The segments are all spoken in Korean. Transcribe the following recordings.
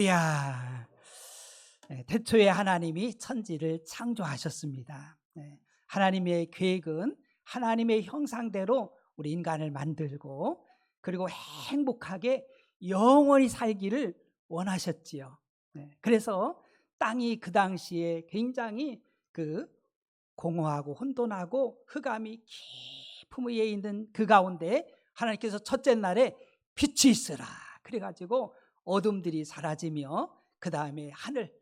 이야, 태초에 하나님이 천지를 창조하셨습니다. 하나님의 계획은 하나님의 형상대로 우리 인간을 만들고 그리고 행복하게 영원히 살기를 원하셨지요. 그래서 땅이 그 당시에 굉장히 공허하고 혼돈하고 흑암이 깊음 위에 있는 그 가운데 하나님께서 첫째 날에 빛이 있으라 그래가지고 어둠들이 사라지며 그 다음에 하늘,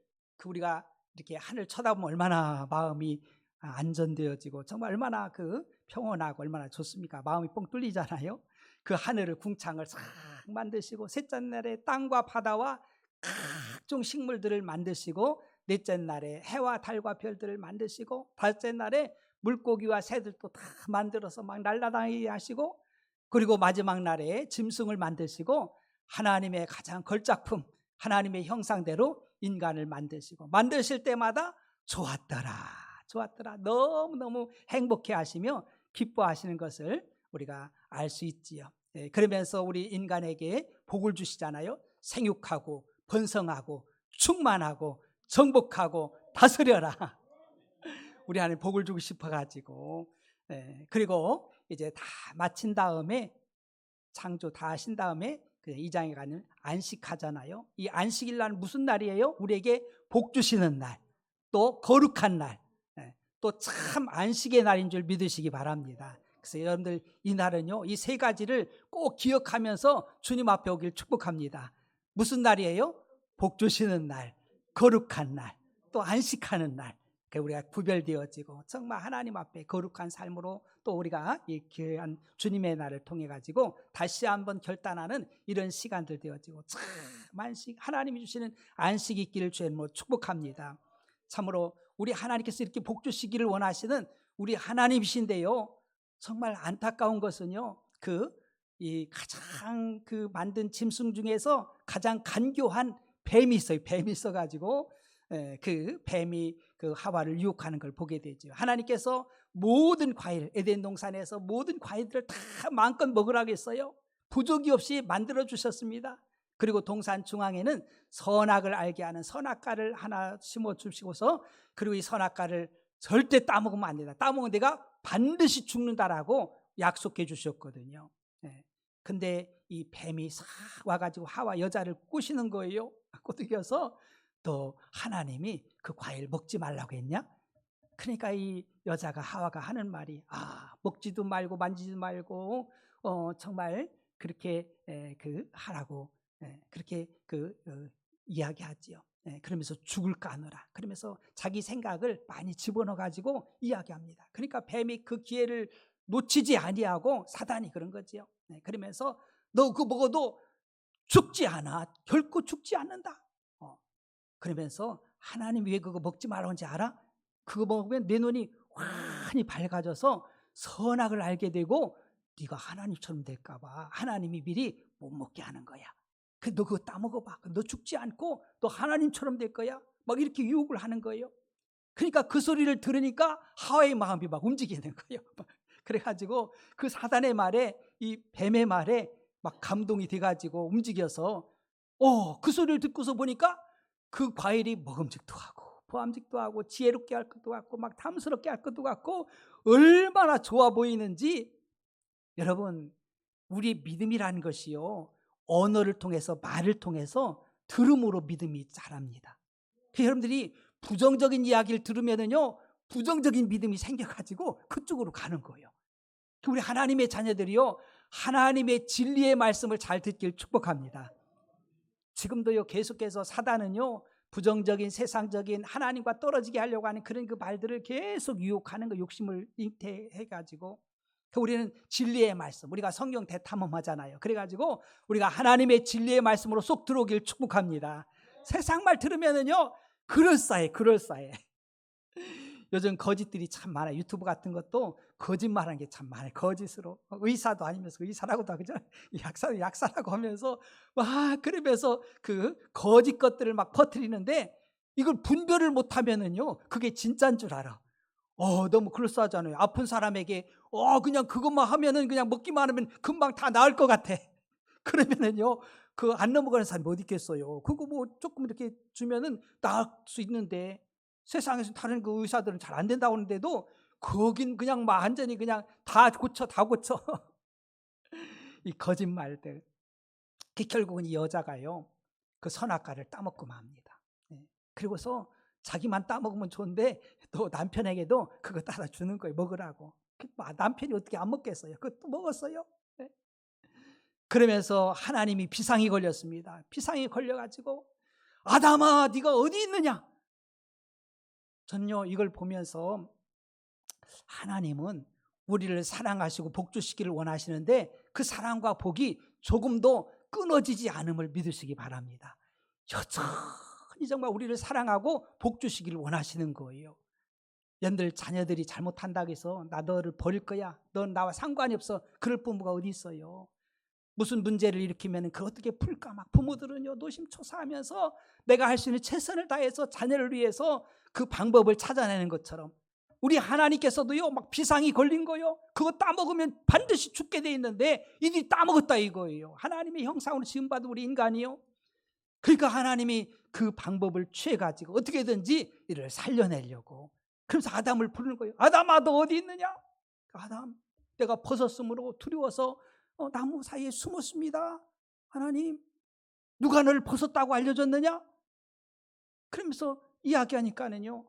우리가 이렇게 하늘 쳐다보면 얼마나 마음이 안전되어지고 정말 얼마나 평온하고 얼마나 좋습니까? 마음이 뻥 뚫리잖아요. 그 하늘을 궁창을 싹 만드시고 셋째 날에 땅과 바다와 각종 식물들을 만드시고 넷째 날에 해와 달과 별들을 만드시고 다섯째 날에 물고기와 새들도 다 만들어서 막 날아다니게 하시고 그리고 마지막 날에 짐승을 만드시고 하나님의 가장 걸작품 하나님의 형상대로 인간을 만드실 때마다 좋았더라 너무너무 행복해 하시며 기뻐하시는 것을 우리가 알 수 있지요. 그러면서 우리 인간에게 복을 주시잖아요. 생육하고 번성하고 충만하고 정복하고 다스려라. 우리 안에 복을 주고 싶어가지고 그리고 이제 다 마친 다음에 창조 다 하신 다음에 2장에 가는 안식하잖아요. 이 안식일 날 무슨 날이에요? 우리에게 복 주시는 날, 또 거룩한 날, 또 참 안식의 날인 줄 믿으시기 바랍니다. 그래서 여러분들 이 날은요, 이 세 가지를 꼭 기억하면서 주님 앞에 오길 축복합니다. 무슨 날이에요? 복 주시는 날, 거룩한 날, 또 안식하는 날. 우리가 구별되어지고 정말 하나님 앞에 거룩한 삶으로 또 우리가 이 귀한 주님의 날을 통해 가지고 다시 한번 결단하는 이런 시간들 되어지고 참 안식, 하나님이 주시는 안식이 있기를 주님으로 축복합니다. 참으로 우리 하나님께서 이렇게 복 주시기를 원하시는 우리 하나님이신데요, 정말 안타까운 것은요, 이 가장 만든 짐승 중에서 가장 간교한 뱀이 있어요. 뱀이 있어가지고 그 뱀이 하와를 유혹하는 걸 보게 되죠. 하나님께서 모든 과일, 에덴 동산에서 모든 과일들을 다 마음껏 먹으라고 했어요. 부족이 없이 만들어 주셨습니다. 그리고 동산 중앙에는 선악을 알게 하는 선악과를 하나 심어 주시고서 그리고 이 선악과를 절대 따먹으면 안 된다. 따먹으면 내가 반드시 죽는다라고 약속해 주셨거든요. 근데 이 뱀이 싹 와가지고 하와 여자를 꼬시는 거예요. 꼬드겨서 또 하나님이 그 과일 먹지 말라고 했냐? 그러니까 이 여자가 하와가 하는 말이 먹지도 말고 만지지도 말고 정말 그렇게 하라고 그렇게 이야기하지요. 그러면서 죽을까 하느라 그러면서 자기 생각을 많이 집어넣어 가지고 이야기합니다. 그러니까 뱀이 그 기회를 놓치지 아니하고 사단이 그런 거지요. 그러면서 너 그거 먹어도 죽지 않아. 결코 죽지 않는다. 그러면서 하나님이 왜 그거 먹지 말라고 하는지 알아? 그거 먹으면 내 눈이 환히 밝아져서 선악을 알게 되고 네가 하나님처럼 될까 봐 하나님이 미리 못 먹게 하는 거야. 너 그거 따먹어봐. 너 죽지 않고 너 하나님처럼 될 거야. 막 이렇게 유혹을 하는 거예요. 그러니까 그 소리를 들으니까 하와의 마음이 막 움직이는 거예요. 그래가지고 그 사단의 말에 이 뱀의 말에 막 감동이 돼가지고 움직여서 그 소리를 듣고서 보니까 그 과일이 먹음직도 하고 보암직도 하고 지혜롭게 할 것도 같고 막 탐스럽게 할 것도 같고 얼마나 좋아 보이는지. 여러분, 우리 믿음이라는 것이요, 언어를 통해서 말을 통해서 들음으로 믿음이 자랍니다. 여러분들이 부정적인 이야기를 들으면은요, 부정적인 믿음이 생겨가지고 그쪽으로 가는 거예요. 우리 하나님의 자녀들이요, 하나님의 진리의 말씀을 잘 듣길 축복합니다. 지금도요, 계속해서 사단은요, 부정적인 세상적인 하나님과 떨어지게 하려고 하는 그런 그 말들을 계속 유혹하는 거, 욕심을 잉태해가지고 우리는 진리의 말씀, 우리가 성경 대탐험하잖아요. 그래가지고 우리가 하나님의 진리의 말씀으로 쏙 들어오길 축복합니다. 세상 말 들으면은요, 그럴싸해. 요즘 거짓들이 참 많아요. 유튜브 같은 것도 거짓말하는 게 참 많아요. 거짓으로 의사도 아니면서 의사라고도 하죠. 약사라고 하면서 막 그러면서 그 거짓 것들을 막 퍼뜨리는데 이걸 분별을 못하면은요, 그게 진짜인 줄 알아. 너무 그럴싸하잖아요. 아픈 사람에게 그냥 그것만 하면은 그냥 먹기만 하면 금방 다 나을 것 같아. 그러면은요, 그 안 넘어가는 사람이 어디 있겠어요. 그거 뭐 조금 이렇게 주면은 나을 수 있는데, 세상에서 다른 그 의사들은 잘 안 된다고 하는데도 거긴 그냥 막 완전히 그냥 다 고쳐 다 고쳐. 이 거짓말들. 결국은 이 여자가요, 그 선악과를 따먹고 맙니다. 그리고서 자기만 따먹으면 좋은데 또 남편에게도 그거 따라 주는 거예요. 먹으라고. 남편이 어떻게 안 먹겠어요. 그것도 먹었어요. 그러면서 하나님이 비상이 걸렸습니다. 비상이 걸려가지고 아담아 네가 어디 있느냐. 전요 이걸 보면서 하나님은 우리를 사랑하시고 복 주시기를 원하시는데 그 사랑과 복이 조금도 끊어지지 않음을 믿으시기 바랍니다. 여전히 정말 우리를 사랑하고 복 주시기를 원하시는 거예요. 연들 자녀들이 잘못한다고 해서 나 너를 버릴 거야, 넌 나와 상관이 없어, 그럴 부모가 어디 있어요. 무슨 문제를 일으키면 그걸 어떻게 풀까 막 부모들은요 노심초사하면서 내가 할 수 있는 최선을 다해서 자녀를 위해서 그 방법을 찾아내는 것처럼 우리 하나님께서도요 막 비상이 걸린 거요, 그거 따먹으면 반드시 죽게 돼 있는데 이들이 따먹었다 이거예요. 하나님의 형상으로 지음받은 우리 인간이요. 그러니까 하나님이 그 방법을 취해가지고 어떻게든지 이를 살려내려고, 그래서 아담을 부르는 거예요. 아담아 너 어디 있느냐. 아담 내가 벗었으므로 두려워서 나무 사이에 숨었습니다. 하나님 누가 너를 벗었다고 알려줬느냐. 그러면서 이야기하니까는요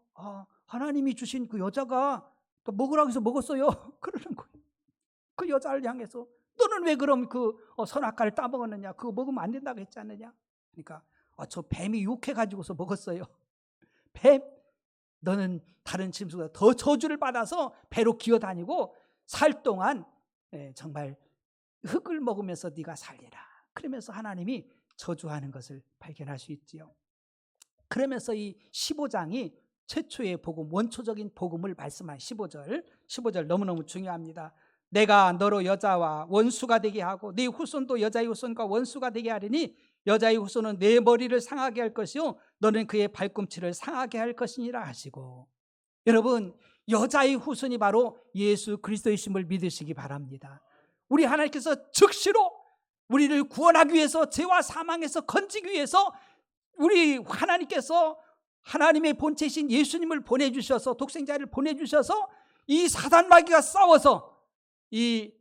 하나님이 주신 그 여자가 먹으라고 해서 먹었어요. 그러는 거예요. 그 여자를 향해서 너는 왜 그럼 그 선악과를 따먹었느냐, 그거 먹으면 안 된다고 했지 않느냐. 그러니까 저 뱀이 유혹해가지고서 먹었어요. 뱀 너는 다른 짐승보다 더 저주를 받아서 배로 기어다니고 살 동안 정말 흙을 먹으면서 네가 살리라. 그러면서 하나님이 저주하는 것을 발견할 수 있지요. 그러면서 이 15장이 최초의 복음, 원초적인 복음을 말씀한 15절 너무너무 중요합니다. 내가 너로 여자와 원수가 되게 하고 네 후손도 여자의 후손과 원수가 되게 하리니 여자의 후손은 내 머리를 상하게 할 것이요 너는 그의 발꿈치를 상하게 할 것이니라 하시고, 여러분 여자의 후손이 바로 예수 그리스도이심을 믿으시기 바랍니다. 우리 하나님께서 즉시로 우리를 구원하기 위해서, 죄와 사망에서 건지기 위해서 우리 하나님께서 하나님의 본체이신 예수님을 보내주셔서, 독생자를 보내주셔서 이 사단마귀가 싸워서 이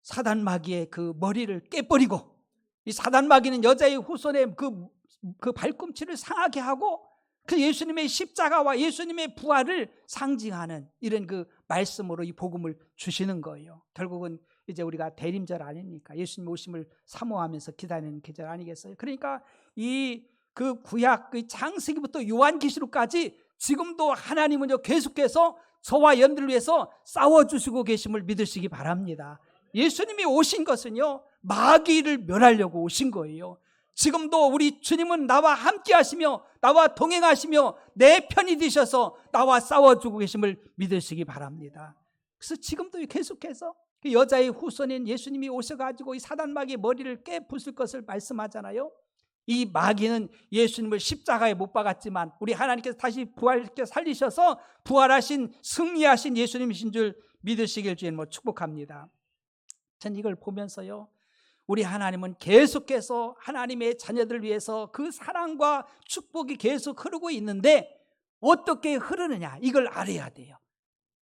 사단마귀의 그 머리를 깨버리고, 이 사단마귀는 여자의 후손의 그 발꿈치를 상하게 하고 그 예수님의 십자가와 예수님의 부활을 상징하는 이런 그 말씀으로 이 복음을 주시는 거예요. 결국은 이제 우리가 대림절 아닙니까? 예수님 오심을 사모하면서 기다리는 계절 아니겠어요? 그러니까 이 그 구약 그 창세기부터 요한계시록까지 지금도 하나님은요 계속해서 저와 여러분들을 위해서 싸워주시고 계심을 믿으시기 바랍니다. 예수님이 오신 것은요 마귀를 멸하려고 오신 거예요. 지금도 우리 주님은 나와 함께 하시며 나와 동행하시며 내 편이 되셔서 나와 싸워주고 계심을 믿으시기 바랍니다. 그래서 지금도 계속해서 그 여자의 후손인 예수님이 오셔가지고 이 사단마귀의 머리를 깨부술 것을 말씀하잖아요. 이 마귀는 예수님을 십자가에 못 박았지만 우리 하나님께서 다시 부활시켜 살리셔서 부활하신 승리하신 예수님이신 줄 믿으시길 주님 축복합니다. 전 이걸 보면서요 우리 하나님은 계속해서 하나님의 자녀들을 위해서 그 사랑과 축복이 계속 흐르고 있는데 어떻게 흐르느냐 이걸 알아야 돼요.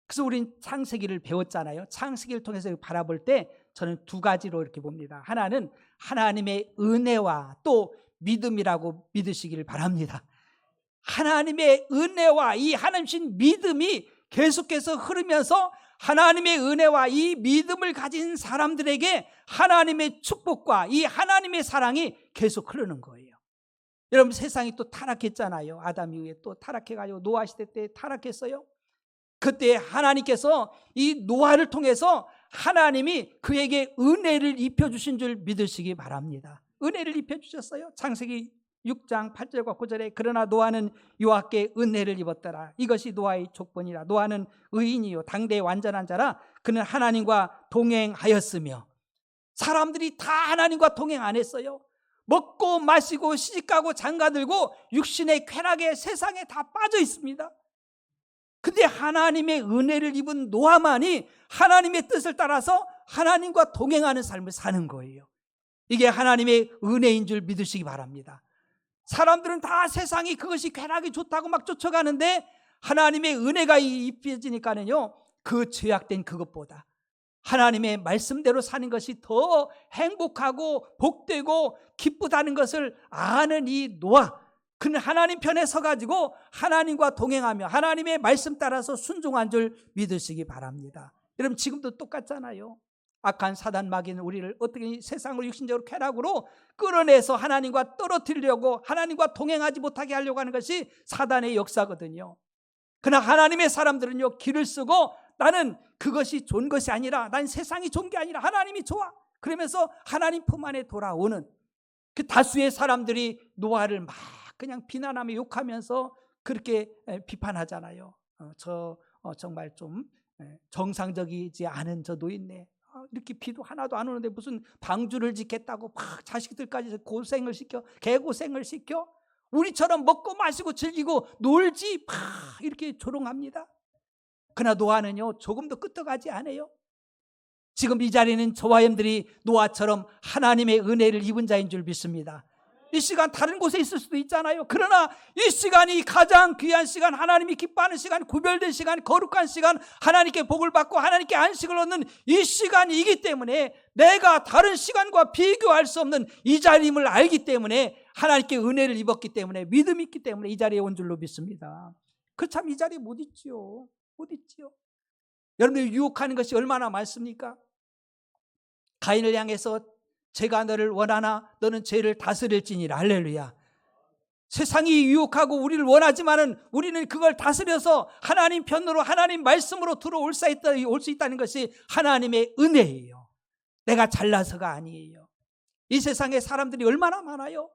그래서 우린 창세기를 배웠잖아요. 창세기를 통해서 바라볼 때 저는 두 가지로 이렇게 봅니다. 하나는 하나님의 은혜와 또 믿음이라고 믿으시기를 바랍니다. 하나님의 은혜와 이 하나님신 믿음이 계속해서 흐르면서 하나님의 은혜와 이 믿음을 가진 사람들에게 하나님의 축복과 이 하나님의 사랑이 계속 흐르는 거예요. 여러분 세상이 또 타락했잖아요. 아담 이후에 또 타락해가지고 노아 시대 때 타락했어요. 그때 하나님께서 이 노아를 통해서 하나님이 그에게 은혜를 입혀주신 줄 믿으시기 바랍니다. 은혜를 입혀주셨어요. 창세기 6장 8절과 9절에 그러나 노아는 여호와께 은혜를 입었더라. 이것이 노아의 족본이라. 노아는 의인이요 당대의 완전한 자라. 그는 하나님과 동행하였으며. 사람들이 다 하나님과 동행 안 했어요. 먹고 마시고 시집가고 장가들고 육신의 쾌락에 세상에 다 빠져 있습니다. 근데 하나님의 은혜를 입은 노아만이 하나님의 뜻을 따라서 하나님과 동행하는 삶을 사는 거예요. 이게 하나님의 은혜인 줄 믿으시기 바랍니다. 사람들은 다 세상이 그것이 쾌락이 좋다고 막 쫓아가는데 하나님의 은혜가 입혀지니까는요, 그 죄악된 그것보다 하나님의 말씀대로 사는 것이 더 행복하고 복되고 기쁘다는 것을 아는 이 노아, 그는 하나님 편에 서가지고 하나님과 동행하며 하나님의 말씀 따라서 순종한 줄 믿으시기 바랍니다. 여러분, 지금도 똑같잖아요. 악한 사단 마귀는 우리를 어떻게 세상으로 육신적으로 쾌락으로 끌어내서 하나님과 떨어뜨리려고, 하나님과 동행하지 못하게 하려고 하는 것이 사단의 역사거든요. 그러나 하나님의 사람들은요, 길을 쓰고 나는 그것이 좋은 것이 아니라, 난 세상이 좋은 게 아니라 하나님이 좋아, 그러면서 하나님 품 안에 돌아오는 그 다수의 사람들이 노아를 막 그냥 비난하며 욕하면서 그렇게 비판하잖아요. 정말 좀 정상적이지 않은 저 노인네, 이렇게 비도 하나도 안 오는데 무슨 방주를 짓겠다고 막 자식들까지 고생을 시켜, 개고생을 시켜, 우리처럼 먹고 마시고 즐기고 놀지 막 이렇게 조롱합니다. 그러나 노아는요, 조금도 끄떡하지 않아요. 지금 이 자리는 저와 여러분들이 노아처럼 하나님의 은혜를 입은 자인 줄 믿습니다. 이 시간 다른 곳에 있을 수도 있잖아요. 그러나 이 시간이 가장 귀한 시간, 하나님이 기뻐하는 시간, 구별된 시간, 거룩한 시간, 하나님께 복을 받고 하나님께 안식을 얻는 이 시간이기 때문에, 내가 다른 시간과 비교할 수 없는 이 자리임을 알기 때문에, 하나님께 은혜를 입었기 때문에, 믿음이 있기 때문에 이 자리에 온 줄로 믿습니다. 그렇다면 이 자리에 못 있지요. 못 있지요. 여러분들, 유혹하는 것이 얼마나 많습니까? 가인을 향해서 제가 너를 원하나 너는 죄를 다스릴지니라. 할렐루야. 세상이 유혹하고 우리를 원하지만은 우리는 그걸 다스려서 하나님 편으로, 하나님 말씀으로 들어올 수 있다는 것이 하나님의 은혜예요. 내가 잘나서가 아니에요. 이 세상에 사람들이 얼마나 많아요.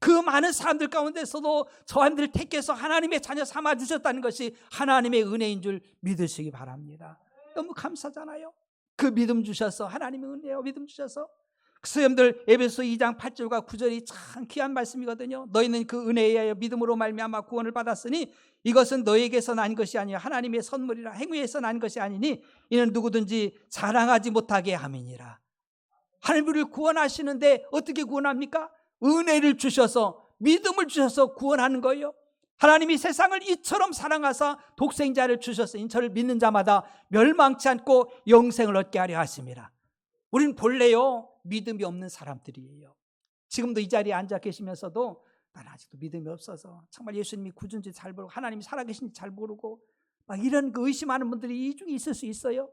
그 많은 사람들 가운데서도 저한들 택해서 하나님의 자녀 삼아주셨다는 것이 하나님의 은혜인 줄 믿으시기 바랍니다. 너무 감사잖아요. 그 믿음 주셔서, 하나님의 은혜요, 믿음 주셔서. 그래서 여러분들, 에베소 2장 8절과 9절이 참 귀한 말씀이거든요. 너희는 그 은혜에 의하여 믿음으로 말미암아 구원을 받았으니 이것은 너희에게서 난 것이 아니라 하나님의 선물이라. 행위에서 난 것이 아니니 이는 누구든지 자랑하지 못하게 함이니라. 하나님 우리를 구원하시는데 어떻게 구원합니까? 은혜를 주셔서, 믿음을 주셔서 구원하는 거예요. 하나님이 세상을 이처럼 사랑하사 독생자를 주셨으니 저를 믿는 자마다 멸망치 않고 영생을 얻게 하려 하심이라. 우리는 본래요, 믿음이 없는 사람들이에요. 지금도 이 자리에 앉아 계시면서도 나는 아직도 믿음이 없어서, 정말 예수님이 구준지 잘 모르고 하나님이 살아계신지 잘 모르고 막 이런 그 의심하는 분들이 이 중에 있을 수 있어요.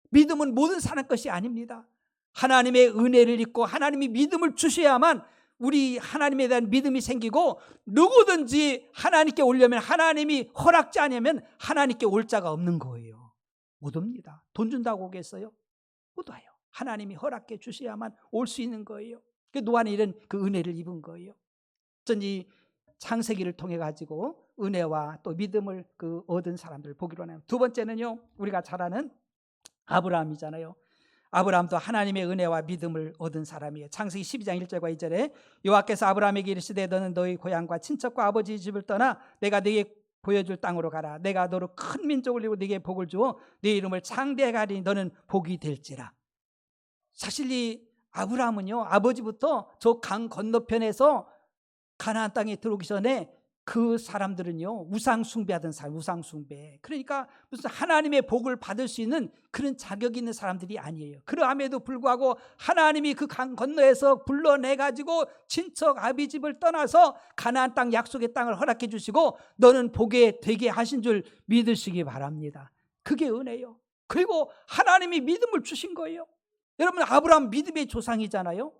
믿음은 모든 사람 것이 아닙니다. 하나님의 은혜를 입고 하나님이 믿음을 주셔야만 우리 하나님에 대한 믿음이 생기고, 누구든지 하나님께 오려면, 하나님이 허락지 않으면 하나님께 올 자가 없는 거예요. 못 옵니다. 돈 준다고 오겠어요? 못 와요. 하나님이 허락해 주셔야만 올 수 있는 거예요. 노아는 이런 그 은혜를 입은 거예요. 전 이 창세기를 통해 가지고 은혜와 또 믿음을 얻은 사람들 보기로 하네요. 두 번째는요, 우리가 잘 아는 아브라함이잖아요. 아브라함도 하나님의 은혜와 믿음을 얻은 사람이에요. 창세기 12장 1절과 2절에 여호와께서 아브라함에게 이르시되 너는 너희 고향과 친척과 아버지 집을 떠나 내가 네게 보여줄 땅으로 가라. 내가 너로 큰 민족을 이루고 네게 복을 주어 네 이름을 창대하게 하리니 너는 복이 될지라. 사실 이 아브라함은요, 아버지부터 저 강 건너편에서 가나안 땅에 들어오기 전에 그 사람들은요, 우상 숭배하던 사람, 우상 숭배. 그러니까 무슨 하나님의 복을 받을 수 있는 그런 자격이 있는 사람들이 아니에요. 그러함에도 불구하고 하나님이 그 강 건너에서 불러내 가지고 친척 아비 집을 떠나서 가나안 땅, 약속의 땅을 허락해 주시고 너는 복에 되게 하신 줄 믿으시기 바랍니다. 그게 은혜요. 그리고 하나님이 믿음을 주신 거예요. 여러분, 아브라함 믿음의 조상이잖아요.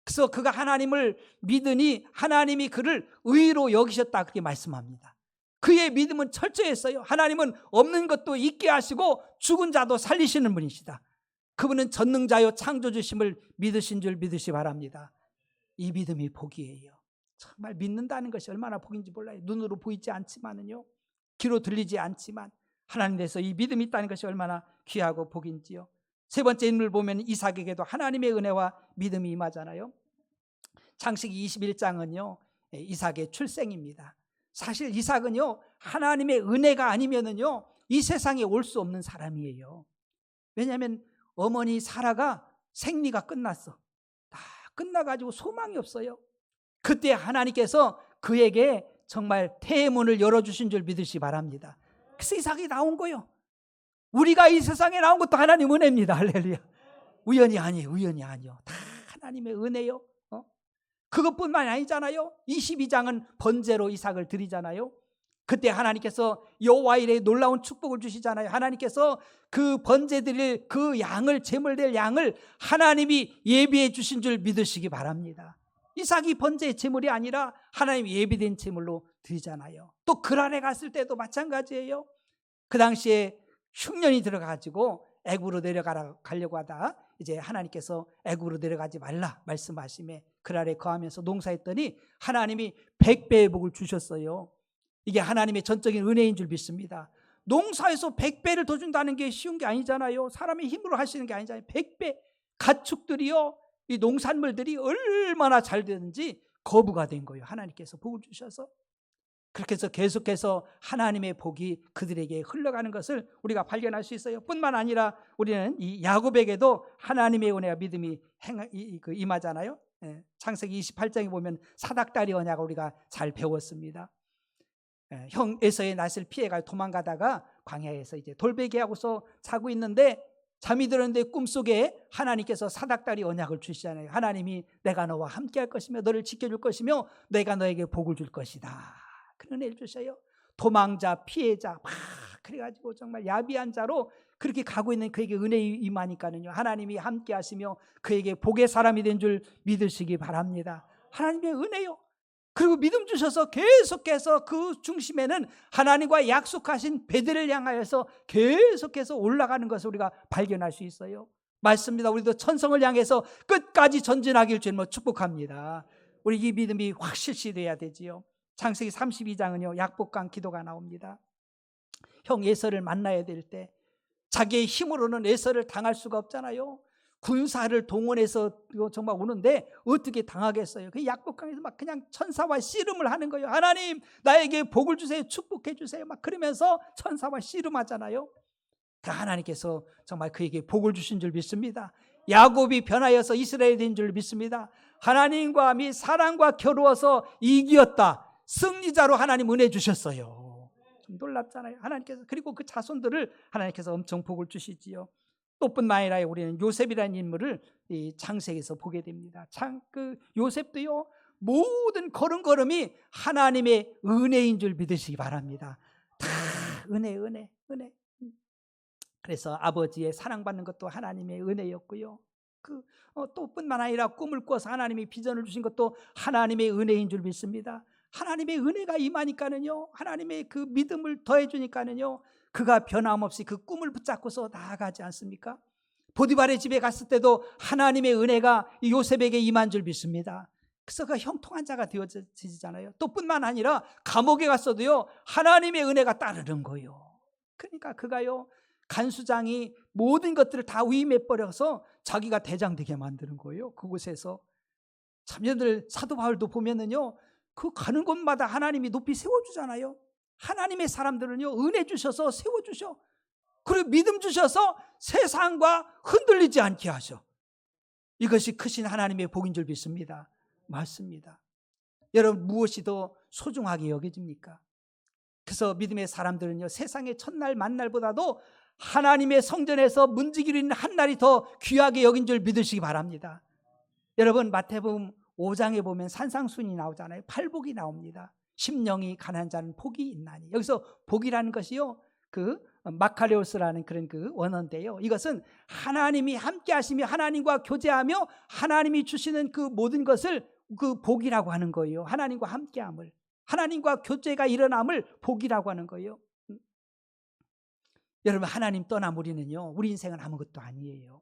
그래서 그가 하나님을 믿으니 하나님이 그를 의로 여기셨다, 그렇게 말씀합니다. 그의 믿음은 철저했어요. 하나님은 없는 것도 있게 하시고 죽은 자도 살리시는 분이시다. 그분은 전능자요 창조주심을 믿으신 줄 믿으시 바랍니다. 이 믿음이 복이에요. 정말 믿는다는 것이 얼마나 복인지 몰라요. 눈으로 보이지 않지만은요, 귀로 들리지 않지만 하나님께서 이 믿음이 있다는 것이 얼마나 귀하고 복인지요. 세 번째 인물을 보면 이삭에게도 하나님의 은혜와 믿음이 임하잖아요. 창세기 21장은요 이삭의 출생입니다. 사실 이삭은요 하나님의 은혜가 아니면은요 이 세상에 올 수 없는 사람이에요. 왜냐하면 어머니 사라가 생리가 끝났어. 다 끝나가지고 소망이 없어요. 그때 하나님께서 그에게 정말 태문을 열어주신 줄 믿으시기 바랍니다. 그래서 이삭이 나온 거예요. 우리가 이 세상에 나온 것도 하나님 은혜입니다. 할렐루야. 우연이 아니에요. 우연이 아니에요. 다 하나님의 은혜요. 그것뿐만 아니잖아요. 22장은 번제로 이삭을 드리잖아요. 그때 하나님께서 여호와 이레 놀라운 축복을 주시잖아요. 하나님께서 그 번제 드릴 그 양을, 제물 될 양을 하나님이 예비해 주신 줄 믿으시기 바랍니다. 이삭이 번제의 제물이 아니라 하나님이 예비된 제물로 드리잖아요. 또 그랄에 갔을 때도 마찬가지예요. 그 당시에 흉년이 들어가지고 애굽으로 내려가려고 하다 이제 하나님께서 애굽으로 내려가지 말라 말씀하심에 그랄에 거하면서 농사했더니 하나님이 100배의 복을 주셨어요. 이게 하나님의 전적인 은혜인 줄 믿습니다. 농사에서 100배를 더 준다는 게 쉬운 게 아니잖아요. 사람의 힘으로 하시는 게 아니잖아요. 100배 가축들이요, 이 농산물들이 얼마나 잘 되는지 거부가 된 거예요. 하나님께서 복을 주셔서. 그렇게 해서 계속해서 하나님의 복이 그들에게 흘러가는 것을 우리가 발견할 수 있어요. 뿐만 아니라 우리는 이 야곱에게도 하나님의 은혜와 믿음이 임하잖아요. 창세기 28장에 보면 사닥다리 언약을 우리가 잘 배웠습니다. 형 에서의 낯을 피해가 도망가다가 광야에서 이제 돌베개하고서 자고 있는데 잠이 들었는데 꿈속에 하나님께서 사닥다리 언약을 주시잖아요. 하나님이 내가 너와 함께 할 것이며 너를 지켜줄 것이며 내가 너에게 복을 줄 것이다. 그런 은혜를 주셔요. 도망자, 피해자 막 그래가지고 정말 야비한 자로 그렇게 가고 있는 그에게 은혜 임하니까는요, 하나님이 함께 하시며 그에게 복의 사람이 된 줄 믿으시기 바랍니다. 하나님의 은혜요. 그리고 믿음 주셔서 계속해서 그 중심에는 하나님과 약속하신 배들을 향하여서 계속해서 올라가는 것을 우리가 발견할 수 있어요. 맞습니다. 우리도 천성을 향해서 끝까지 전진하길 주님으로 축복합니다. 우리 이 믿음이 확실시돼야 되지요. 창세기 32장은요 약복강 기도가 나옵니다. 형 에서를 만나야 될 때 자기의 힘으로는 에서를 당할 수가 없잖아요. 군사를 동원해서 정말 오는데 어떻게 당하겠어요? 그 약복강에서 막 그냥 천사와 씨름을 하는 거예요. 하나님 나에게 복을 주세요, 축복해 주세요, 막 그러면서 천사와 씨름하잖아요. 하나님께서 정말 그에게 복을 주신 줄 믿습니다. 야곱이 변하여서 이스라엘이 된 줄 믿습니다. 하나님과 및 사랑과 겨루어서 이기었다. 승리자로 하나님 은혜 주셨어요. 좀 놀랍잖아요. 하나님께서. 그리고 그 자손들을 하나님께서 엄청 복을 주시지요. 또 뿐만 아니라 우리는 요셉이라는 인물을 이 창세기에서 보게 됩니다. 그 요셉도요 모든 걸음걸음이 하나님의 은혜인 줄 믿으시기 바랍니다. 다 은혜. 그래서 아버지의 사랑받는 것도 하나님의 은혜였고요. 또 뿐만 아니라 꿈을 꿔서 하나님이 비전을 주신 것도 하나님의 은혜인 줄 믿습니다. 하나님의 은혜가 임하니까는요, 하나님의 그 믿음을 더해 주니까는요, 그가 변함없이 그 꿈을 붙잡고서 나아가지 않습니까? 보디발의 집에 갔을 때도 하나님의 은혜가 요셉에게 임한 줄 믿습니다. 그래서 그가 형통한 자가 되어지잖아요. 또 뿐만 아니라 감옥에 갔어도요 하나님의 은혜가 따르는 거예요. 그러니까 그가요 간수장이 모든 것들을 다 위임해버려서 자기가 대장 되게 만드는 거예요. 그곳에서 참여들 사도 바울도 보면은요 그 가는 곳마다 하나님이 높이 세워주잖아요. 하나님의 사람들은요 은혜 주셔서 세워주셔. 그리고 믿음 주셔서 세상과 흔들리지 않게 하셔. 이것이 크신 하나님의 복인 줄 믿습니다. 맞습니다. 여러분 무엇이 더 소중하게 여겨집니까? 그래서 믿음의 사람들은요 세상의 첫날 만날보다도 하나님의 성전에서 문지기로 있는 한 날이 더 귀하게 여긴 줄 믿으시기 바랍니다. 여러분 마태복음 5장에 보면 산상순이 나오잖아요. 팔복이 나옵니다. 심령이 가난한 자는 복이 있나니. 여기서 복이라는 것이요 그 마카레오스라는 그런 그 원어인데요, 이것은 하나님이 함께 하시며 하나님과 교제하며 하나님이 주시는 그 모든 것을 그 복이라고 하는 거예요. 하나님과 함께함을, 하나님과 교제가 일어남을 복이라고 하는 거예요. 여러분 하나님 떠남 우리는요 우리 인생은 아무것도 아니에요.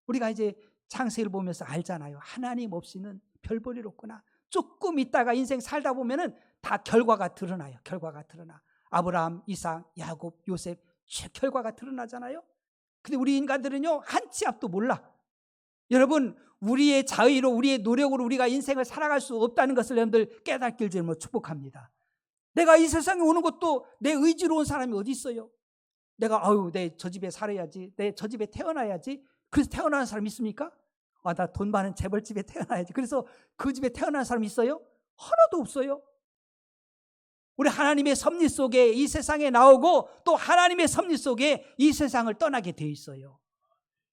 우리가 이제 창세기를 보면서 알잖아요. 하나님 없이는 별 볼 일 없구나. 조금 있다가 인생 살다 보면은 다 결과가 드러나요. 결과가 드러나. 아브라함, 이삭, 야곱, 요셉 결과가 드러나잖아요. 근데 우리 인간들은요 한 치 앞도 몰라. 여러분 우리의 자의로 우리의 노력으로 우리가 인생을 살아갈 수 없다는 것을 여러분들 깨닫길 주님으로 축복합니다. 내가 이 세상에 오는 것도 내 의지로 온 사람이 어디 있어요? 내가 내 저 집에 살아야지, 내 저 집에 태어나야지, 그래서 태어나는 사람 있습니까? 나 돈 많은 재벌집에 태어나야지. 그래서 그 집에 태어난 사람이 있어요? 하나도 없어요. 우리 하나님의 섭리 속에 이 세상에 나오고 또 하나님의 섭리 속에 이 세상을 떠나게 돼 있어요.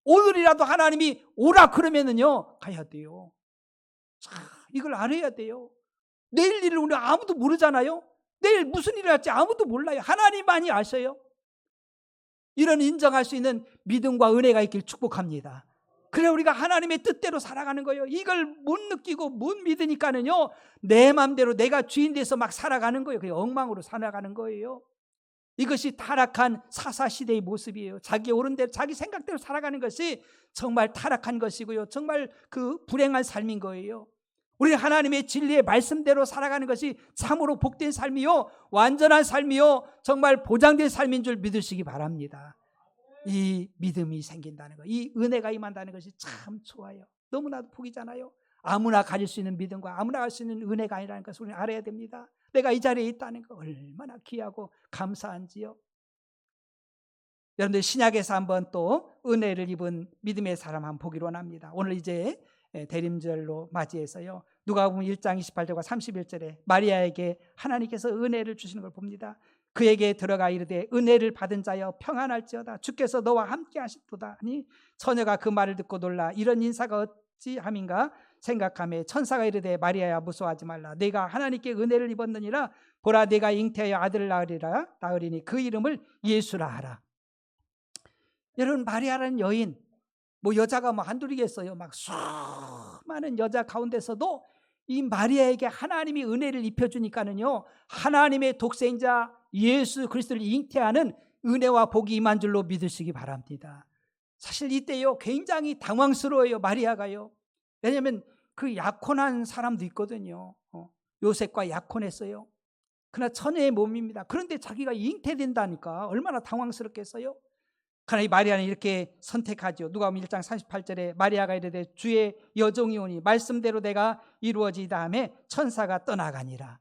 오늘이라도 하나님이 오라 그러면은요 가야 돼요. 자, 이걸 알아야 돼요. 내일 일을 우리 아무도 모르잖아요. 내일 무슨 일을 할지 아무도 몰라요. 하나님만이 아셔요. 이런 인정할 수 있는 믿음과 은혜가 있길 축복합니다. 그래 우리가 하나님의 뜻대로 살아가는 거예요. 이걸 못 느끼고 못 믿으니까는요 내 마음대로 내가 주인 돼서 막 살아가는 거예요. 그게 엉망으로 살아가는 거예요. 이것이 타락한 사사시대의 모습이에요. 자기 옳은 대로 자기 생각대로 살아가는 것이 정말 타락한 것이고요. 정말 그 불행한 삶인 거예요. 우리 하나님의 진리의 말씀대로 살아가는 것이 참으로 복된 삶이요 완전한 삶이요 정말 보장된 삶인 줄 믿으시기 바랍니다. 이 믿음이 생긴다는 것, 이 은혜가 임한다는 것이 참 좋아요. 너무나도 복이잖아요. 아무나 가질 수 있는 믿음과 아무나 갈 수 있는 은혜가 아니라는 것을 우리는 알아야 됩니다. 내가 이 자리에 있다는 거 얼마나 귀하고 감사한지요. 여러분들 신약에서 한번 또 은혜를 입은 믿음의 사람 한번 보기로 합니다. 오늘 이제 대림절로 맞이해서요 누가복음 1장 28절과 31절에 마리아에게 하나님께서 은혜를 주시는 걸 봅니다. 그에게 들어가 이르되 은혜를 받은 자여 평안할지어다 주께서 너와 함께 하시도다 하니 처녀가 그 말을 듣고 놀라 이런 인사가 어찌함인가 생각하며 천사가 이르되 마리아야 무서워하지 말라 내가 하나님께 은혜를 입었느니라 보라 내가 잉태하여 아들을 낳으리니 그 이름을 예수라 하라. 여러분 마리아라는 여인 여자가 한둘이겠어요. 막 수많은 여자 가운데서도 이 마리아에게 하나님이 은혜를 입혀주니까는요 하나님의 독생자 예수 그리스도를 잉태하는 은혜와 복이 임한 줄로 믿으시기 바랍니다. 사실 이때요 굉장히 당황스러워요. 마리아가요. 왜냐하면 그 약혼한 사람도 있거든요. 요셉과 약혼했어요. 그러나 처녀의 몸입니다. 그런데 자기가 잉태된다니까 얼마나 당황스럽겠어요. 그러나 이 마리아는 이렇게 선택하죠. 누가복음 1장 38절에 마리아가 이르되 주의 여종이 오니 말씀대로 내가 이루어지다 하매 천사가 떠나가니라.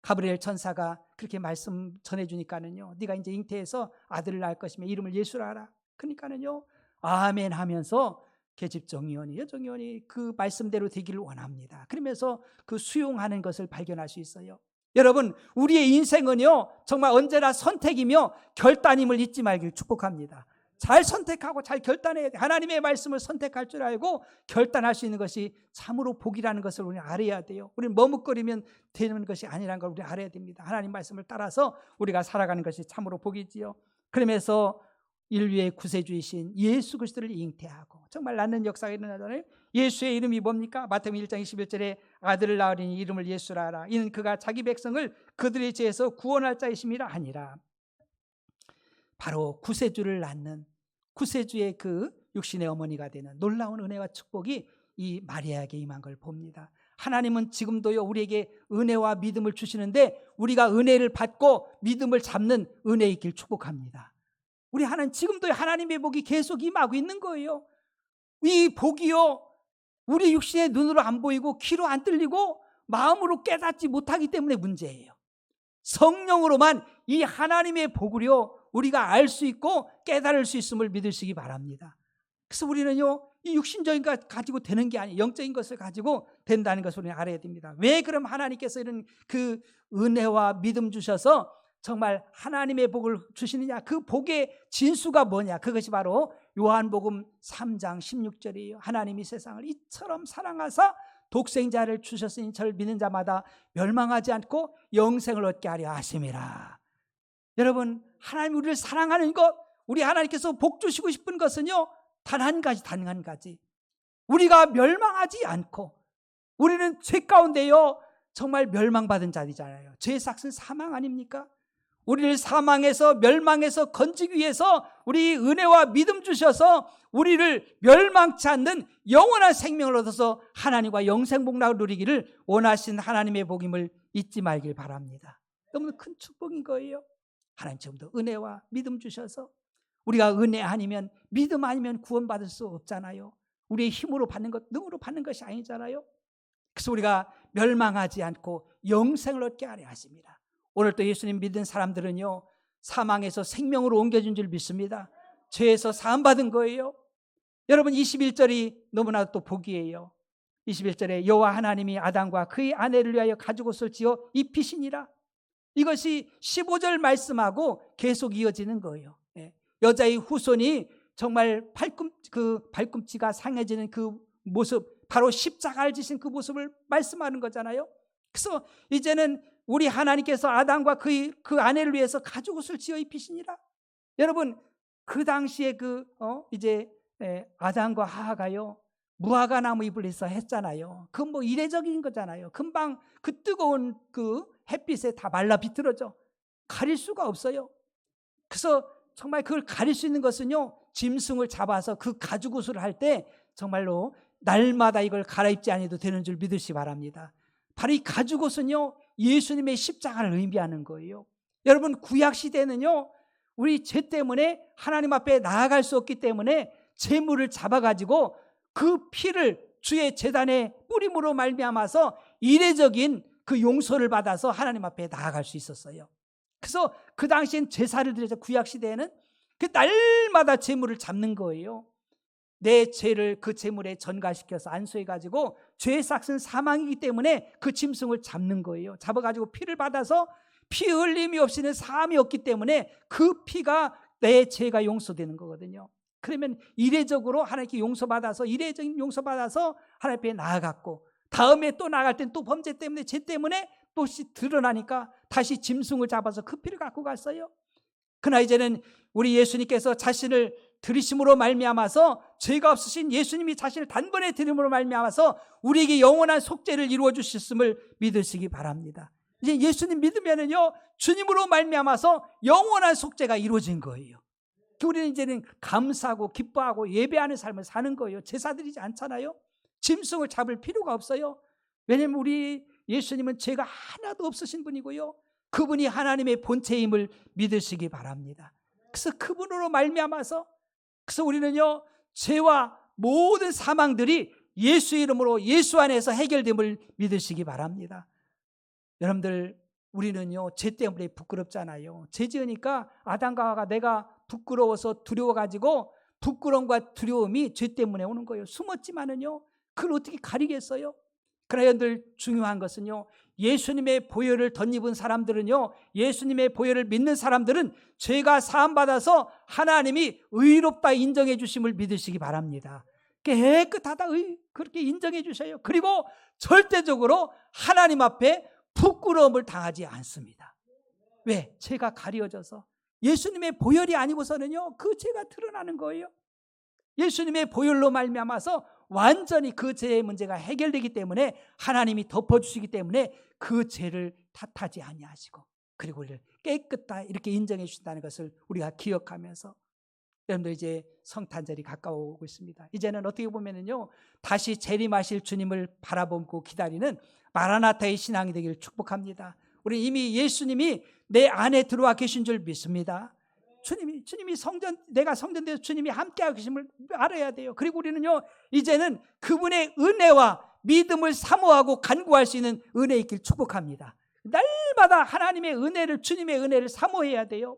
가브리엘 천사가 그렇게 말씀 전해주니까는요 네가 이제 잉태해서 아들을 낳을 것이며 이름을 예수라 하라. 그러니까는요 아멘 하면서 계집종이오니 여종이오니 그 말씀대로 되기를 원합니다. 그러면서 그 수용하는 것을 발견할 수 있어요. 여러분 우리의 인생은요 정말 언제나 선택이며 결단임을 잊지 말길 축복합니다. 잘 선택하고 잘 결단해야 돼. 하나님의 말씀을 선택할 줄 알고 결단할 수 있는 것이 참으로 복이라는 것을 우리는 알아야 돼요. 우리는 머뭇거리면 되는 것이 아니라는 걸 우리 알아야 됩니다. 하나님 말씀을 따라서 우리가 살아가는 것이 참으로 복이지요. 그러면서 인류의 구세주이신 예수 그리스도를 잉태하고 정말 낳는 역사가 일어나잖아요. 예수의 이름이 뭡니까? 마태복음 1장 21절에 아들을 낳으리니 이름을 예수라 하라. 이는 그가 자기 백성을 그들의 죄에서 구원할 자이심이라 하니라. 바로 구세주를 낳는 구세주의 그 육신의 어머니가 되는 놀라운 은혜와 축복이 이 마리아에게 임한 걸 봅니다. 하나님은 지금도요 우리에게 은혜와 믿음을 주시는데 우리가 은혜를 받고 믿음을 잡는 은혜 있길 축복합니다. 우리 하나님 지금도 하나님의 복이 계속 임하고 있는 거예요. 이 복이요 우리 육신의 눈으로 안 보이고 귀로 안 들리고 마음으로 깨닫지 못하기 때문에 문제예요. 성령으로만 이 하나님의 복을요 우리가 알 수 있고 깨달을 수 있음을 믿으시기 바랍니다. 그래서 우리는요 이 육신적인 것 가지고 되는 게 아니에요. 영적인 것을 가지고 된다는 것을 우리는 알아야 됩니다. 왜 그럼 하나님께서 이런 그 은혜와 믿음 주셔서 정말 하나님의 복을 주시느냐? 그 복의 진수가 뭐냐? 그것이 바로 요한복음 3장 16절이에요. 하나님이 세상을 이처럼 사랑하사 독생자를 주셨으니 저를 믿는 자마다 멸망하지 않고 영생을 얻게 하려 하심이라. 여러분 하나님 우리를 사랑하는 것, 우리 하나님께서 복 주시고 싶은 것은요 단 한 가지 우리가 멸망하지 않고, 우리는 죄 가운데요 정말 멸망받은 자들이잖아요. 죄의 삭은 사망 아닙니까? 우리를 사망에서 멸망에서 건지기 위해서 우리 은혜와 믿음 주셔서 우리를 멸망치 않는 영원한 생명을 얻어서 하나님과 영생복락을 누리기를 원하신 하나님의 복임을 잊지 말길 바랍니다. 너무 큰 축복인 거예요. 하나님 지금도 은혜와 믿음 주셔서, 우리가 은혜 아니면 믿음 아니면 구원받을 수 없잖아요. 우리의 힘으로 받는 것, 능으로 받는 것이 아니잖아요. 그래서 우리가 멸망하지 않고 영생을 얻게 하려 하십니다. 오늘 또 예수님 믿은 사람들은요 사망에서 생명으로 옮겨진 줄 믿습니다. 죄에서 사함받은 거예요. 여러분 21절이 너무나 또 복이에요. 21절에 여호와 하나님이 아담과 그의 아내를 위하여 가죽옷을 지어 입히시니라. 이것이 15절 말씀하고 계속 이어지는 거예요. 여자의 후손이 정말 발꿈치가 상해지는 그 모습, 바로 십자가를 지신 그 모습을 말씀하는 거잖아요. 그래서 이제는 우리 하나님께서 아담과 그 아내를 위해서 가죽옷을 지어 입히시니라. 여러분 그 당시에 아담과 하하가요 무화과 나무 잎을 해서 했잖아요. 그 뭐 이례적인 거잖아요. 금방 그 뜨거운 그 햇빛에 다 말라 비틀어져 가릴 수가 없어요. 그래서 정말 그걸 가릴 수 있는 것은요, 짐승을 잡아서 그 가죽옷을 할 때 정말로 날마다 이걸 갈아입지 않아도 되는 줄 믿으시기 바랍니다. 바로 이 가죽옷은요, 예수님의 십자가를 의미하는 거예요. 여러분 구약 시대는요, 우리 죄 때문에 하나님 앞에 나아갈 수 없기 때문에 제물을 잡아가지고 그 피를 주의 제단에 뿌림으로 말미암아서 이례적인 그 용서를 받아서 하나님 앞에 나아갈 수 있었어요. 그래서 그 당시엔 제사를 드려서 구약 시대에는 그 날마다 제물을 잡는 거예요. 내 죄를 그 제물에 전가시켜서 안수해가지고 죄의 삭은 사망이기 때문에 그 짐승을 잡는 거예요. 잡아가지고 피를 받아서 피 흘림이 없이는 사함이 없기 때문에 그 피가 내 죄가 용서되는 거거든요. 그러면 이례적으로 하나님께 용서받아서 이례적인 용서받아서 하나님 앞에 나아갔고, 다음에 또 나아갈 땐 또 범죄 때문에 죄 때문에 또 드러나니까 다시 짐승을 잡아서 그 피를 갖고 갔어요. 그러나 이제는 우리 예수님께서 자신을 들이심으로 말미암아서 죄가 없으신 예수님이 자신을 단번에 들임으로 말미암아서 우리에게 영원한 속죄를 이루어 주셨음을 믿으시기 바랍니다. 이제 예수님 믿으면은요, 주님으로 말미암아서 영원한 속죄가 이루어진 거예요. 우리는 이제는 감사하고 기뻐하고 예배하는 삶을 사는 거예요. 제사 드리지 않잖아요. 짐승을 잡을 필요가 없어요. 왜냐하면 우리 예수님은 죄가 하나도 없으신 분이고요, 그분이 하나님의 본체임을 믿으시기 바랍니다. 그래서 그분으로 말미암아서, 그래서 우리는요, 죄와 모든 사망들이 예수 이름으로 예수 안에서 해결됨을 믿으시기 바랍니다. 여러분들, 우리는요 죄 때문에 부끄럽잖아요. 죄 지으니까 아담과 하와가 내가 부끄러워서 두려워가지고, 부끄러움과 두려움이 죄 때문에 오는 거예요. 숨었지만은요 그걸 어떻게 가리겠어요? 그러나 여러분들, 중요한 것은요, 예수님의 보혈을 덧입은 사람들은요, 예수님의 보혈을 믿는 사람들은 죄가 사함받아서 하나님이 의롭다 인정해 주심을 믿으시기 바랍니다. 깨끗하다 그렇게 인정해 주셔요. 그리고 절대적으로 하나님 앞에 부끄러움을 당하지 않습니다. 왜? 죄가 가려져서. 예수님의 보혈이 아니고서는요 그 죄가 드러나는 거예요. 예수님의 보혈로 말미암아서 완전히 그 죄의 문제가 해결되기 때문에 하나님이 덮어주시기 때문에 그 죄를 탓하지 아니하시고, 그리고 우리를 깨끗다 이렇게 인정해 주신다는 것을 우리가 기억하면서, 여러분들 이제 성탄절이 가까워오고 있습니다. 이제는 어떻게 보면은요, 다시 재림하실 주님을 바라보고 기다리는 마라나타의 신앙이 되기를 축복합니다. 우리 이미 예수님이 내 안에 들어와 계신 줄 믿습니다. 주님이 내가 성전돼서 주님이 함께하고 계심을 알아야 돼요. 그리고 우리는요, 이제는 그분의 은혜와 믿음을 사모하고 간구할 수 있는 은혜 있길 축복합니다. 날마다 하나님의 은혜를, 주님의 은혜를 사모해야 돼요.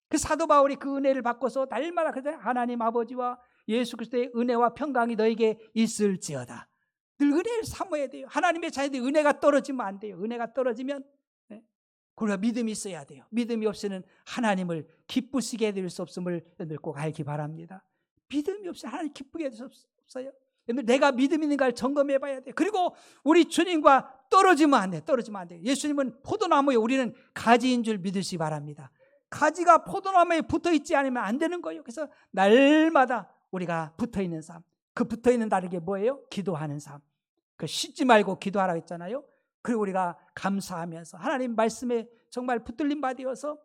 그 사도 바울이 그 은혜를 받고서 날마다 하나님 아버지와 예수 그리스도의 은혜와 평강이 너에게 있을지어다. 늘 은혜를 사모해야 돼요. 하나님의 자녀들이 은혜가 떨어지면 안 돼요. 은혜가 떨어지면 우리가 믿음이 있어야 돼요. 믿음이 없이는 하나님을 기쁘시게 해드릴 수 없음을 여러분들 꼭 알기 바랍니다. 믿음이 없이 하나님 기쁘게 해드릴 수 없어요. 여러분들, 내가 믿음 있는가를 점검해 봐야 돼요. 그리고 우리 주님과 떨어지면 안 돼요. 떨어지면 안 돼요. 예수님은 포도나무에, 우리는 가지인 줄 믿으시기 바랍니다. 가지가 포도나무에 붙어있지 않으면 안 되는 거예요. 그래서 날마다 우리가 붙어있는 삶, 그 붙어있는 다른 게 뭐예요? 기도하는 삶. 그 쉬지 말고 기도하라고 했잖아요. 그리고 우리가 감사하면서 하나님 말씀에 정말 붙들림 받으어서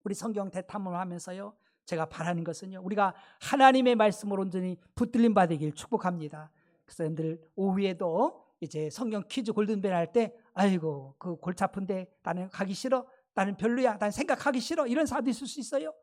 우리 성경 대탐험을 하면서요, 제가 바라는 것은요, 우리가 하나님의 말씀으로 온전히 붙들림 받으길 축복합니다. 그래서 여러분들, 오후에도 이제 성경 퀴즈 골든벨 할 때, 아이고 그 골치 아픈데 나는 가기 싫어, 나는 별로야, 난 생각하기 싫어, 이런 사람도 있을 수 있어요.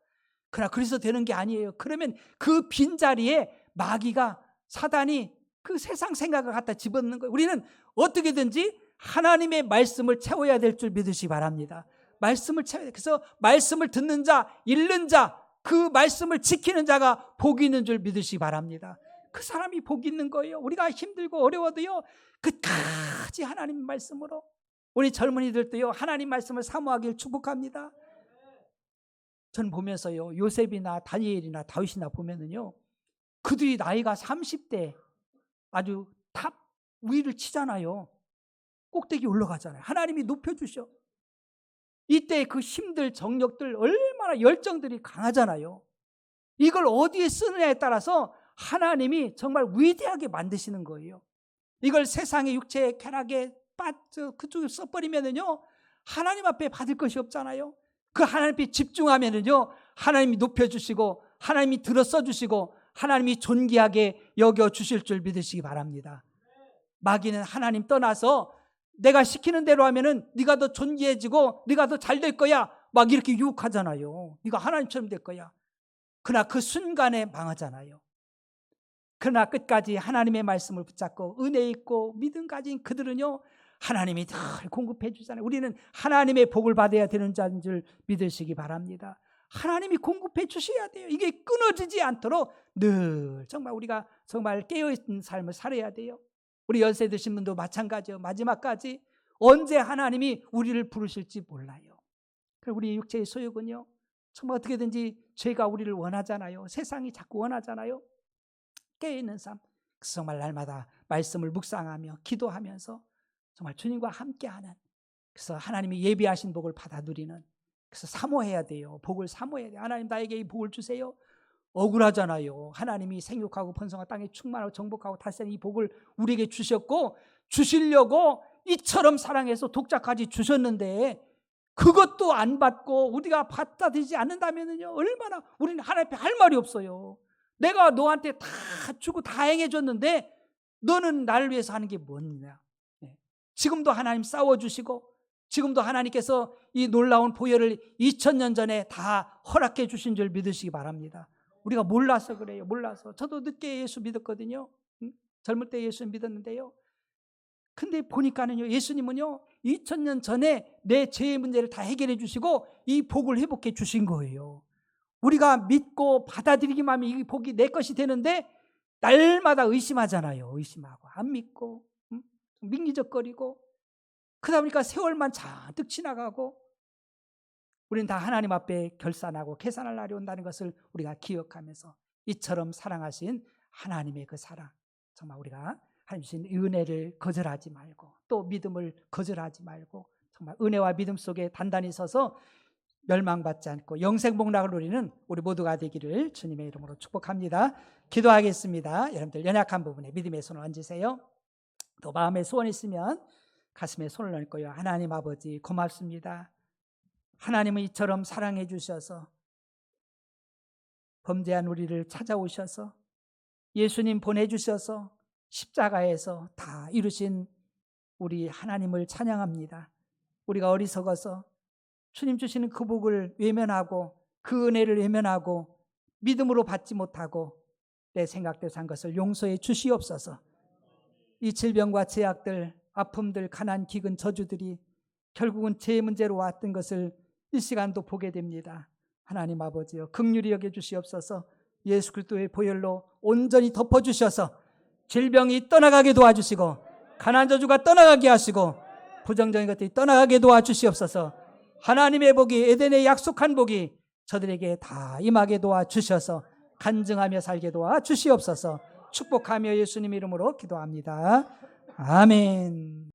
그러나 그래서 되는 게 아니에요. 그러면 그 빈자리에 마귀가, 사단이 그 세상 생각을 갖다 집어넣는 거예요. 우리는 어떻게든지 하나님의 말씀을 채워야 될 줄 믿으시기 바랍니다. 말씀을 채워야 돼요. 그래서 말씀을 듣는 자, 읽는 자, 그 말씀을 지키는 자가 복이 있는 줄 믿으시기 바랍니다. 그 사람이 복이 있는 거예요. 우리가 힘들고 어려워도요, 끝까지 하나님 말씀으로, 우리 젊은이들도요, 하나님 말씀을 사모하길 축복합니다. 전 보면서요, 요셉이나 다니엘이나 다윗이나 보면은요, 그들이 나이가 30대 아주 탑 위를 치잖아요. 꼭대기 올라가잖아요. 하나님이 높여주셔. 이때 그 힘들, 정력들, 얼마나 열정들이 강하잖아요. 이걸 어디에 쓰느냐에 따라서 하나님이 정말 위대하게 만드시는 거예요. 이걸 세상의 육체의 쾌락에 빠져 그쪽에 써버리면은요, 하나님 앞에 받을 것이 없잖아요. 그 하나님 앞에 집중하면은요, 하나님이 높여주시고, 하나님이 들어 써주시고, 하나님이 존귀하게 여겨주실 줄 믿으시기 바랍니다. 마귀는 하나님 떠나서 내가 시키는 대로 하면은 네가 더 존귀해지고 네가 더 잘 될 거야, 막 이렇게 유혹하잖아요. 네가 하나님처럼 될 거야. 그러나 그 순간에 망하잖아요. 그러나 끝까지 하나님의 말씀을 붙잡고 은혜 있고 믿음 가진 그들은요, 하나님이 늘 공급해 주잖아요. 우리는 하나님의 복을 받아야 되는 자인 줄 믿으시기 바랍니다. 하나님이 공급해 주셔야 돼요. 이게 끊어지지 않도록 늘 정말 우리가 정말 깨어있는 삶을 살아야 돼요. 우리 연세 드신 분도 마찬가지요. 마지막까지 언제 하나님이 우리를 부르실지 몰라요. 그리고 우리 육체의 소욕은요, 정말 어떻게든지 죄가 우리를 원하잖아요. 세상이 자꾸 원하잖아요. 깨어있는 삶, 정말 날마다 말씀을 묵상하며 기도하면서 정말 주님과 함께하는, 그래서 하나님이 예비하신 복을 받아 누리는, 그래서 사모해야 돼요. 복을 사모해야 돼요. 하나님 나에게 이 복을 주세요. 억울하잖아요. 하나님이 생육하고 번성하고 땅에 충만하고 정복하고 다스리는 이 복을 우리에게 주셨고, 주시려고 이처럼 사랑해서 독자까지 주셨는데 그것도 안 받고 우리가 받아들이지 않는다면요, 얼마나 우리는 하나님 앞에 할 말이 없어요. 내가 너한테 다 주고 다 행해줬는데 너는 나를 위해서 하는 게 뭐냐. 지금도 하나님 싸워주시고, 지금도 하나님께서 이 놀라운 보혈을 2000년 전에 다 허락해 주신 줄 믿으시기 바랍니다. 우리가 몰라서 그래요. 몰라서. 저도 늦게 예수 믿었거든요. 젊을 때 예수 믿었는데요. 근데 보니까는요, 예수님은요 2000년 전에 내 죄의 문제를 다 해결해 주시고 이 복을 회복해 주신 거예요. 우리가 믿고 받아들이기만 하면 이 복이 내 것이 되는데 날마다 의심하잖아요. 의심하고 안 믿고 민기적거리고, 그러다 보니까 세월만 잔뜩 지나가고, 우리는 다 하나님 앞에 결산하고 계산할 날이 온다는 것을 우리가 기억하면서 이처럼 사랑하신 하나님의 그 사랑, 정말 우리가 하나님 주신 은혜를 거절하지 말고 또 믿음을 거절하지 말고 정말 은혜와 믿음 속에 단단히 서서 멸망받지 않고 영생복락을 누리는 우리 모두가 되기를 주님의 이름으로 축복합니다. 기도하겠습니다. 여러분들 연약한 부분에 믿음의 손을 얹으세요. 또 마음에 소원이 있으면 가슴에 손을 얹고요. 하나님 아버지 고맙습니다. 하나님은 이처럼 사랑해 주셔서 범죄한 우리를 찾아오셔서 예수님 보내주셔서 십자가에서 다 이루신 우리 하나님을 찬양합니다. 우리가 어리석어서 주님 주시는 그 복을 외면하고 그 은혜를 외면하고 믿음으로 받지 못하고 내 생각대로 산 것을 용서해 주시옵소서. 이 질병과 제약들, 아픔들, 가난, 기근, 저주들이 결국은 제 문제로 왔던 것을 이 시간도 보게 됩니다. 하나님 아버지여, 긍휼히 여겨 주시옵소서. 예수 그리스도의 보혈로 온전히 덮어주셔서 질병이 떠나가게 도와주시고 가난 저주가 떠나가게 하시고 부정적인 것들이 떠나가게 도와주시옵소서. 하나님의 복이, 에덴의 약속한 복이 저들에게 다 임하게 도와주셔서 간증하며 살게 도와주시옵소서. 축복하며 예수님 이름으로 기도합니다. 아멘.